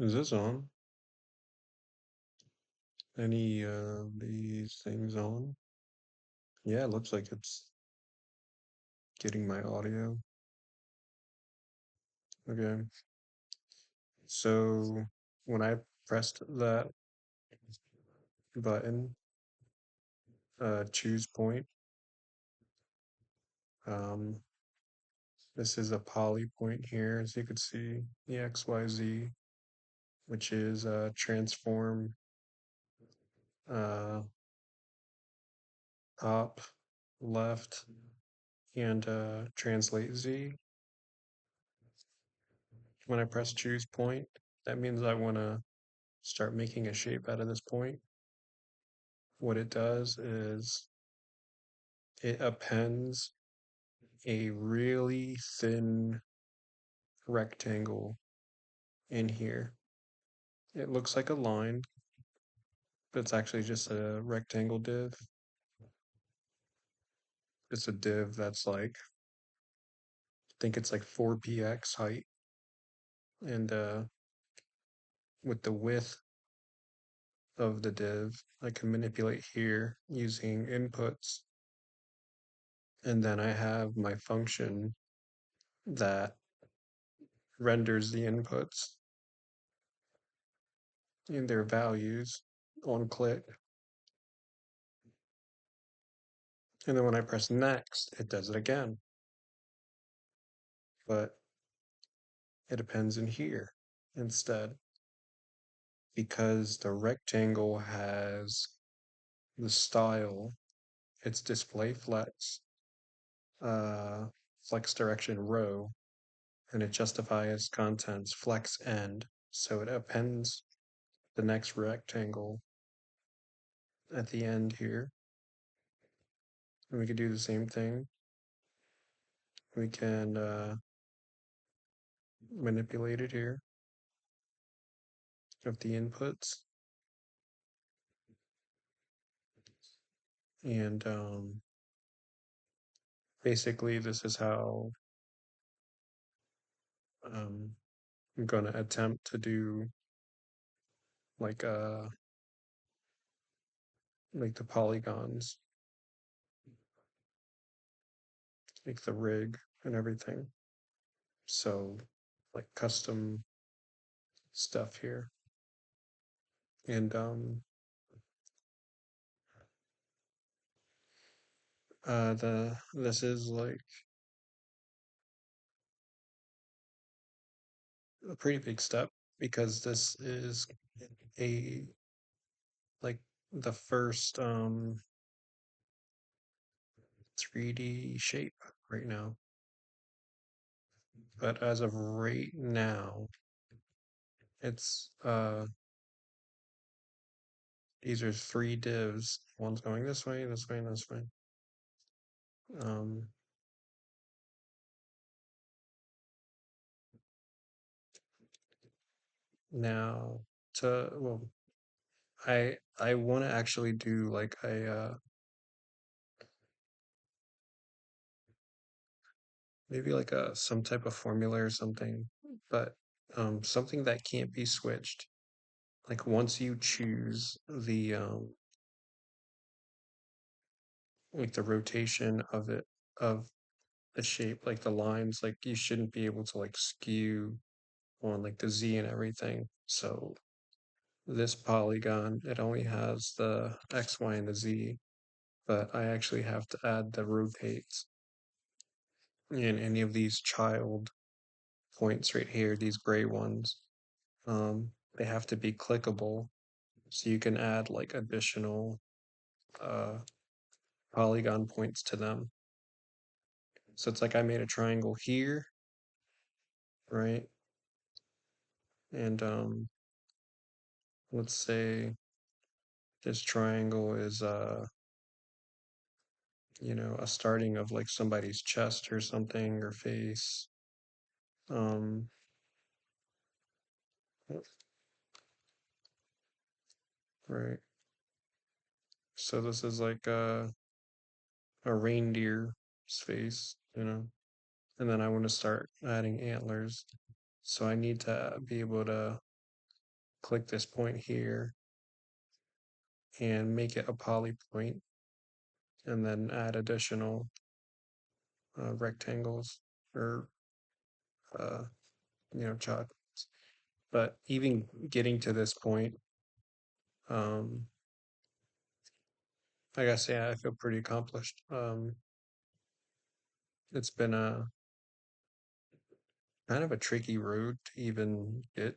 Is this on? Any these things on? Yeah, it looks like it's getting my audio. Okay. So when I pressed that button, choose point, um, this is a poly point here, as you can see, the XYZ, which is transform uh, top, left, and translate Z. When I press choose point, that means I want to start making a shape out of this point. What it does is it appends a really thin rectangle in here. It looks like a line, but it's actually just a rectangle div. It's a div that's like, I think it's like 4px height. And with the width of the div, I can manipulate here using inputs. And then I have my function that renders the inputs in their values on click. And then when I press next, it does it again. But it depends in here instead because the rectangle has the style, it's display flex, uh, flex direction row, and it justifies contents flex end. So it appends the next rectangle at the end here. And we could do the same thing. We can manipulate it here of the inputs. And basically, this is how I'm going to attempt to do like uh like the polygons, like the rig and everything. So like custom stuff here. And this is like a pretty big step because this is a like the first 3D shape right now. But as of right now, it's these are three divs. One's going this way, this way, and this way. Um, now to well, I want to actually do like a maybe like a some type of formula or something, but something that can't be switched. Like once you choose the like the rotation of it of the shape, like the lines, like you shouldn't be able to like skew on like the Z and everything. So this polygon, it only has the X, Y, and the Z, but I actually have to add the rotates in any of these child points right here, these gray ones. They have to be clickable, so you can add like additional uh, polygon points to them. So it's like I made a triangle here, right? And let's say this triangle is a starting of like somebody's chest or something or face. Um, right. So this is like a reindeer's face. And then I want to start adding antlers. So I need to be able to click this point here and make it a poly point, and then add additional rectangles or uh, chalk. But even getting to this point, um, I gotta say I feel pretty accomplished. It's been a kind of a tricky road to even get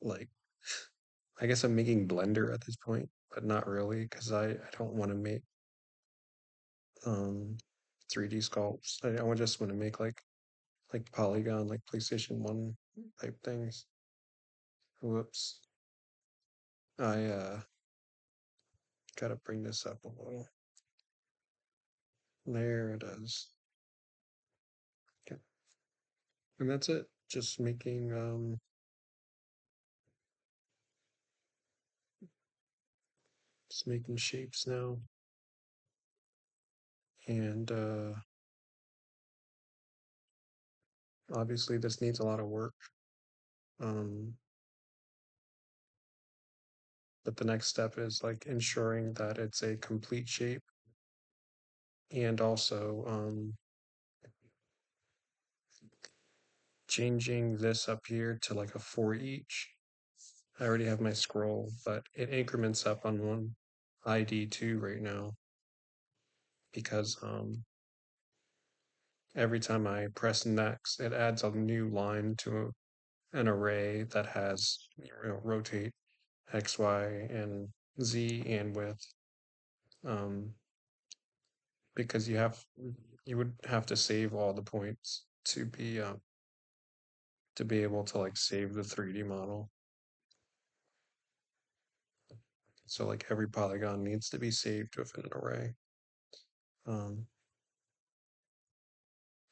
like I guess I'm making Blender at this point, but not really because I don't want to make um 3D sculpts. I just want to make like Polygon, like PlayStation 1 type things. Whoops. I gotta bring this up a little. There it is. Okay. And that's it. Just making shapes now. And obviously this needs a lot of work. Um but the next step is like ensuring that it's a complete shape, and also changing this up here to like a for each. I already have my scroll, but it increments up on one ID2 right now because every time I press next, it adds a new line to an array that has rotate X, Y, and Z and width. Um, because you would have to save all the points to be able to like save the 3D model. So like every polygon needs to be saved within an array. Um,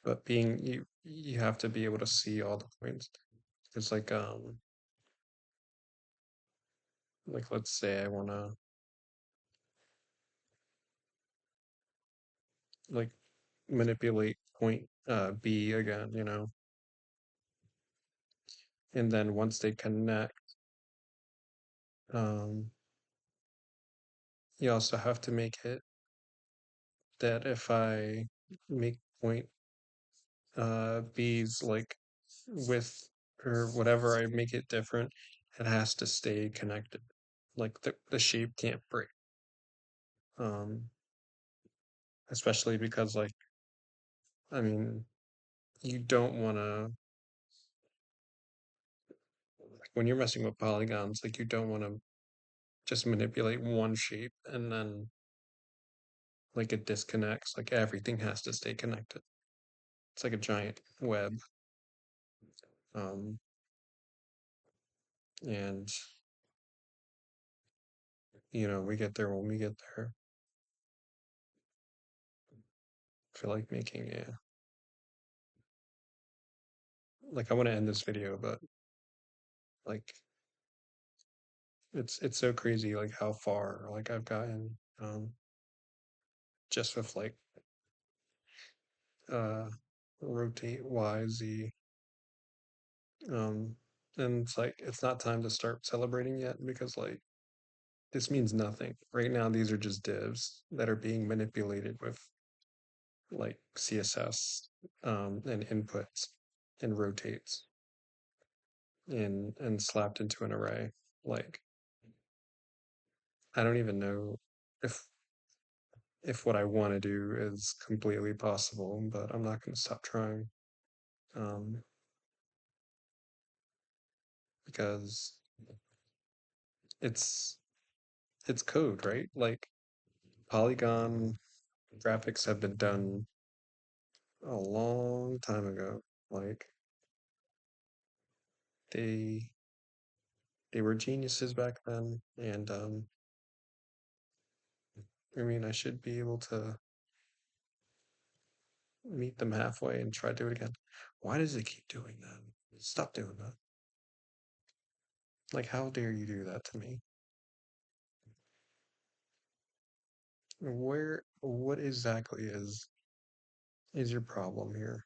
but being you have to be able to see all the points. It's like let's say I wanna like manipulate point B again, and then once they connect, um, you also have to make it that if I make point B's like with or whatever, I make it different, it has to stay connected. Like the shape can't break. Um, especially because like I mean you don't want to like when you're messing with polygons, like you don't want to just manipulate one shape and then like it disconnects. Like everything has to stay connected. It's like a giant web. Um, and we get there when we get there. I feel like making a like I want to end this video, but like it's so crazy like how far like I've gotten just with like uh rotate Y Z um and it's like it's not time to start celebrating yet because like this means nothing. Right now these are just divs that are being manipulated with like CSS and inputs and rotates and slapped into an array. Like I don't even know if what I want to do is completely possible, but I'm not going to stop trying um, because it's it's code, right? Like Polygon graphics have been done a long time ago. Like they they were geniuses back then, and I mean I should be able to meet them halfway and try to do it again. Why does it keep doing that? Stop doing that. Like how dare you do that to me? What exactly is your problem here?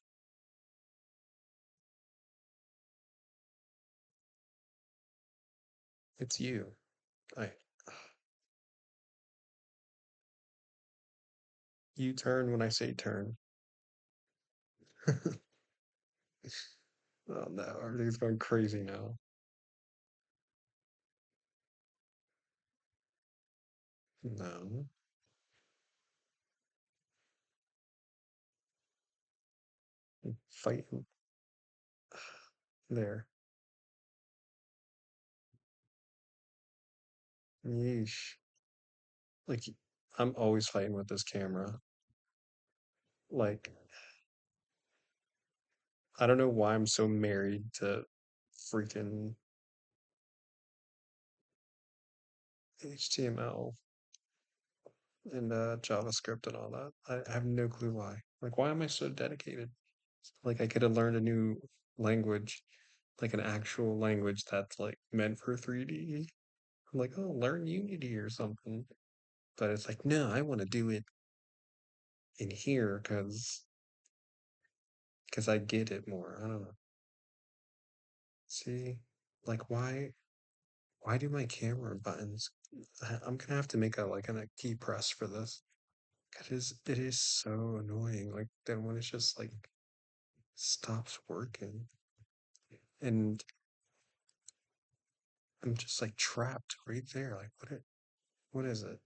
It's you. I you turn when I say turn. Oh no, everything's going crazy now. No, I'm fighting there. Yeesh. Like I'm always fighting with this camera. Like I don't know why I'm so married to freaking HTML and JavaScript and all that. I have no clue why. Like why am I so dedicated? Like I could have learned a new language, like an actual language that's like meant for 3D. I'm like, oh, learn Unity or something. But it's like, no, I want to do it in here because I get it more. I don't know. See, like why do my camera buttons? I'm gonna have to make a like a key press for this. It is so annoying. Like then when it's just like stops working and I'm just like trapped right there. Like what is it?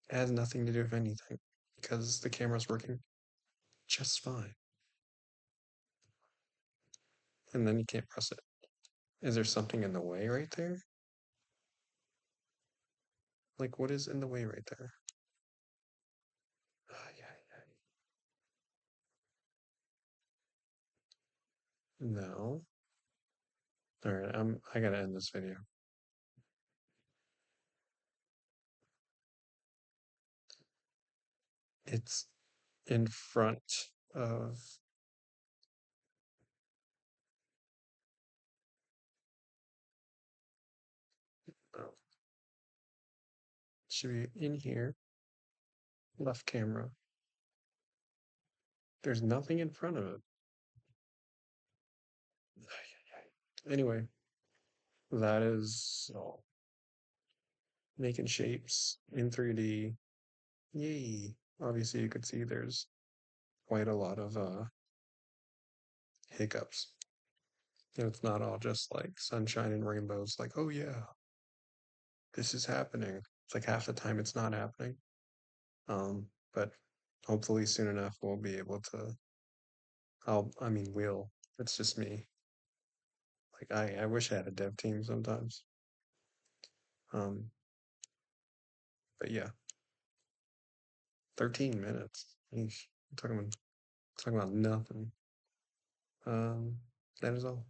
It has nothing to do with anything because the camera's working just fine. And then you can't press it. Is there something in the way right there? Like what is in the way right there? Ah, yeah, yeah. No. All right, I gotta end this video. It's in front of oh, should be in here, left camera. There's nothing in front of it. Anyway, that is all. Making shapes in 3D. Yay. Obviously you could see there's quite a lot of hiccups. And it's not all just like sunshine and rainbows, like, oh yeah, this is happening. It's like half the time it's not happening. But hopefully soon enough we'll be able to I mean we'll. It's just me. Like I wish I had a dev team sometimes. Um, but yeah, 13 minutes. Eesh, talking about nothing. Um, that is all.